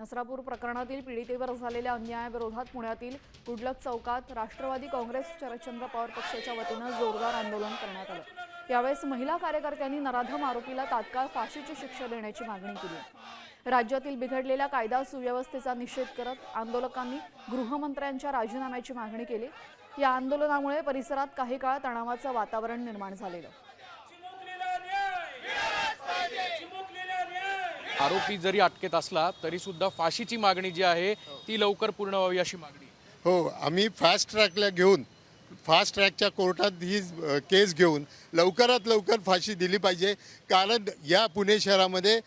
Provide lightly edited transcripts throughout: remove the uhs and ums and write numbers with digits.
नसरापूर प्रकरणातील पीडितेवर झालेल्या अन्यायाविरोधात पुण्यातील गुडलक चौकात राष्ट्रवादी काँग्रेस शरदचंद्र पवार पक्षाच्या वतीने जोरदार आंदोलन करण्यात आलं। यावेळेस महिला कार्यकर्त्यांनी नराधम आरोपीला तात्काळ फाशीची शिक्षा देण्याची मागणी केली। राज्यातील बिघडलेल्या कायदा सुव्यवस्थेचा निषेध करत आंदोलकांनी गृहमंत्र्यांच्या राजीनाम्याची मागणी केली। या आंदोलनामुळे परिसरात काही काळ तणावाचं वातावरण निर्माण झालेलं। आरोपी जरी अटकेत असला तरी सुद्धा फाशीची मागणी जी आहे ती लवकर पूर्ण व्हावी अशी मागणी। हो, आम्ही फास्ट ट्रॅकला घेऊन फास्ट ट्रॅकच्या कोर्टात ही केस घेऊन लवकरात लवकर फाशी दिली पाहिजे। कारण या पुणे शहरामध्ये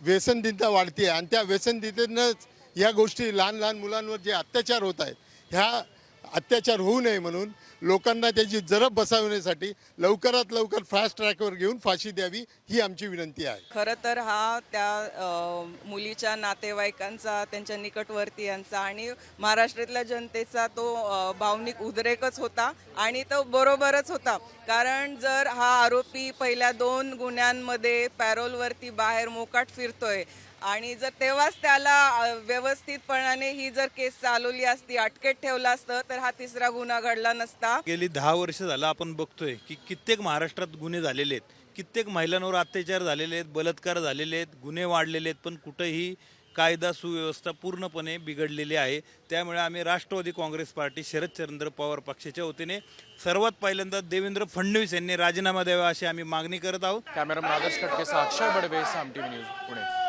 व्यसनदिनता वाढते आणि त्या व्यसनदिनतेनंच या गोष्टी लहान लहान मुलांवर जे अत्याचार होत आहेत ह्या अत्याचार होऊ नये म्हणून लोकांना त्याची जरब बसवण्यासाठी लवकरात लवकर फास्ट ट्रॅकवर घेऊन फाशी द्यावी ही आमची विनंती आहे। खरं तर हा त्या मुलीच्या नातेवाईकांचा, त्यांच्या निकटवर्तीयांचा आणि महाराष्ट्रातल्या जनतेचा तो भावनिक उद्रेकच होता आणि तो बरोबरच होता। कारण जर हा आरोपी पहिल्या 2 गुन्ह्यांमध्ये पॅरोलवरती बाहेर मोकाट फिरतोय आणि जर तेव्हाच त्याला व्यवस्थितपणाने ही जर केस चालवली असती, अटकेत ठेवलं असतं तर हा 3रा गुन्हा घडला नसता। गेली 10 वर्ष झालं आपण बघतोय की कित्येक महाराष्ट्रात गुन्हे झालेले आहेत, कित्येक महिलांवर अत्याचार झालेले आहेत, बलात्कार झालेले आहेत, गुन्हे वाढलेले आहेत, पण कुठेही कायदा सुव्यवस्था पूर्णपणे बिघडलेली आहे। त्यामुळे आम्ही राष्ट्रवादी काँग्रेस पार्टी शरदचंद्र पवार पक्षाच्या वतीने सर्वात पहिल्यांदा देवेंद्र फडणवीस यांनी राजीनामा द्यावा अशी आम्ही मागणी करत आहोत। कॅमेरामन आदर्श खटकेसह अक्षय बडवे, साम टीव्ही न्यूज, पुणे।